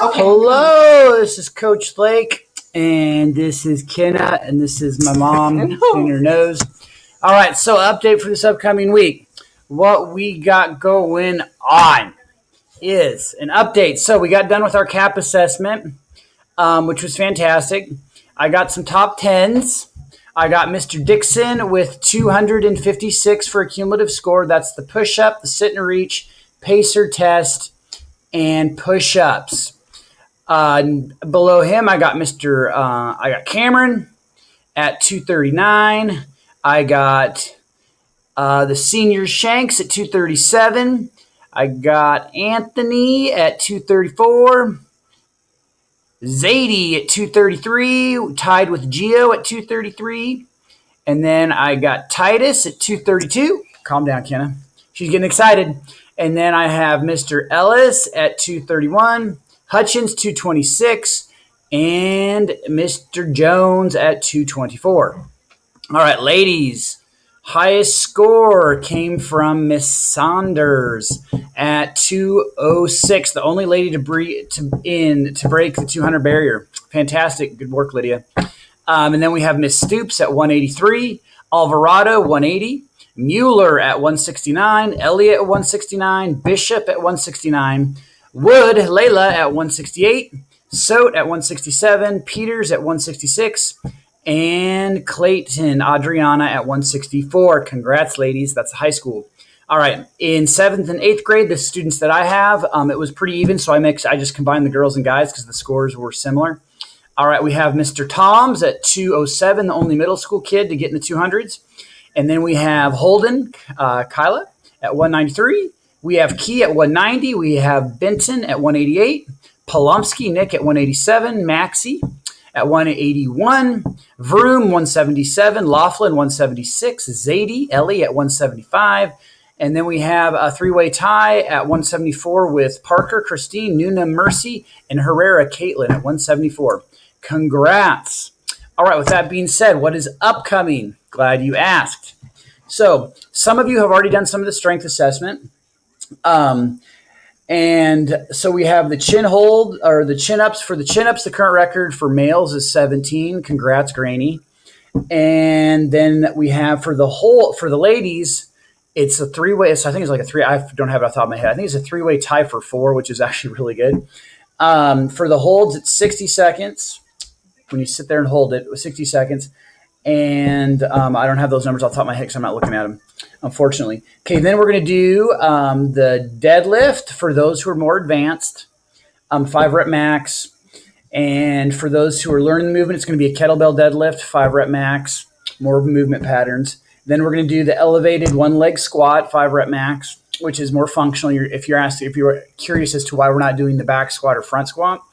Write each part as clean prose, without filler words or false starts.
Hello, this is Coach Lake, and this is Kenna, and this is my mom in her nose. All right, so update for this upcoming week. What we got going on is an update. So we got done with our CAP assessment, which was fantastic. I got some top tens. I got Mr. Dixon with 256 for a cumulative score. That's the push-up, the sit and reach, pacer test, and push-ups. Below him, I got Cameron at 239. I got the senior Shanks at 237. I got Anthony at 234. Zadie at 233, tied with Gio at 233. And then I got Titus at 232. Calm down, Kenna. She's getting excited. And then I have Mr. Ellis at 231. Hutchins, 226, and Mr. Jones at 224. All right, ladies, highest score came from Miss Saunders at 206, the only lady to break the 200 barrier. Fantastic. Good work, Lydia. And then we have Miss Stoops at 183, Alvarado, 180, Mueller at 169, Elliott at 169, Bishop at 169, Wood, Layla at 168, Sote at 167, Peters at 166, and Clayton, Adriana at 164. Congrats, ladies. That's high school. All right. In 7th and 8th grade, the students that I have, it was pretty even, so I just combined the girls and guys because the scores were similar. All right. We have Mr. Toms at 207, the only middle school kid to get in the 200s. And then we have Holden, Kyla at 193. We have Key at 190. We have Benton at 188. Polomsky, Nick at 187. Maxie at 181. Vroom, 177. Laughlin, 176. Zadie, Ellie at 175. And then we have a three-way tie at 174 with Parker, Christine, Nuna, Mercy, and Herrera, Caitlin at 174. Congrats. All right, with that being said, what is upcoming? Glad you asked. So some of you have already done some of the strength assessment. And so we have the chin hold or the chin ups. For the chin ups, the current record for males is 17. Congrats, Granny. And then we have for the ladies, it's a three-way. So I think it's like a three. I don't have it off the top of my head. I think it's a three-way tie for 4, which is actually really good. For the holds, it's 60 seconds. When you sit there and hold it, 60 seconds. And I don't have those numbers off the top of my head because I'm not looking at them, unfortunately. Okay, then we're going to do the deadlift for those who are more advanced, 5 rep max. And for those who are learning the movement, it's going to be a kettlebell deadlift, 5 rep max, more movement patterns. Then we're going to do the elevated one-leg squat, 5 rep max, which is more functional. If you're curious as to why we're not doing the back squat or front squat,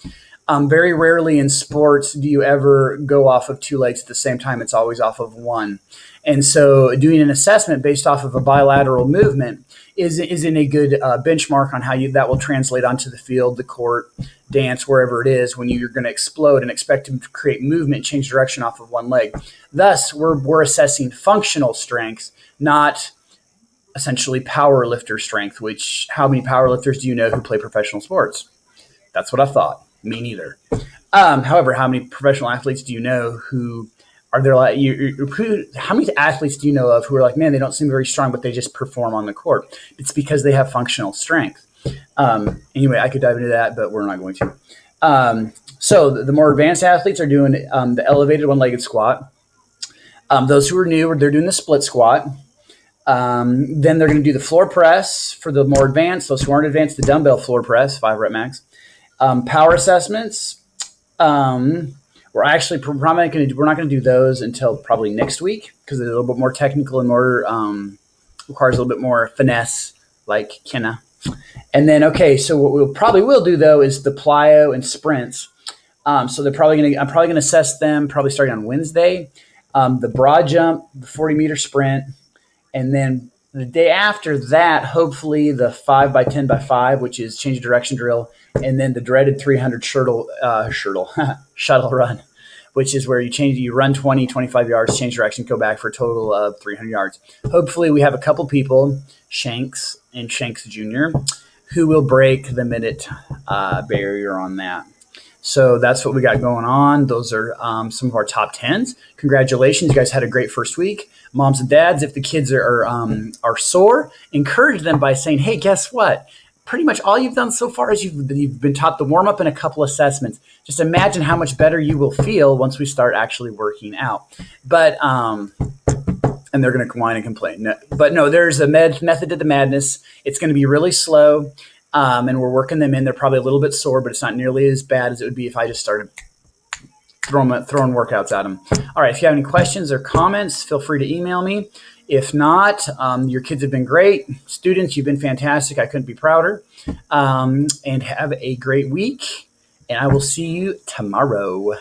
very rarely in sports do you ever go off of 2 legs at the same time. It's always off of 1. And so doing an assessment based off of a bilateral movement isn't a good benchmark on how that will translate onto the field, the court, dance, wherever it is, when you're going to explode and expect to create movement, change direction off of 1 leg. Thus, we're assessing functional strength, not essentially power lifter strength, which how many power lifters do you know who play professional sports? That's what I thought. Me neither. However, how many professional athletes do you know who are there? Like how many athletes do you know of who are like, man, they don't seem very strong, but they just perform on the court? It's because they have functional strength. Anyway, I could dive into that, but we're not going to. So the more advanced athletes are doing the elevated one-legged squat. Those who are new, they're doing the split squat. Then they're going to do the floor press for the more advanced. Those who aren't advanced, the dumbbell floor press, 5 rep max. Power assessments. We're actually probably we're not going to do those until probably next week because they're a little bit more technical and more requires a little bit more finesse, like Kenna. And then so what we'll probably will do though is the plyo and sprints. So I'm probably going to assess them probably starting on Wednesday. The broad jump, the 40-meter sprint, and then the day after that, hopefully the 5x10x5, which is change of direction drill, and then the dreaded 300 shuttle run, which is where you run 20, 25 yards, change direction, go back for a total of 300 yards. Hopefully we have a couple people, Shanks and Shanks Jr., who will break the minute barrier on that. So that's what we got going on. Those are some of our top 10s. Congratulations. You guys had a great first week. Moms and dads, if the kids are sore, encourage them by saying, hey, guess what? Pretty much all you've done so far is you've been taught the warm up and a couple assessments. Just imagine how much better you will feel once we start actually working out. But and they're going to whine and complain. No, but no, there's a method to the madness. It's going to be really slow. And we're working them in. They're probably a little bit sore, but it's not nearly as bad as it would be if I just started throwing workouts at them. All right. If you have any questions or comments, feel free to email me. If not, your kids have been great. Students, you've been fantastic. I couldn't be prouder. And have a great week. And I will see you tomorrow.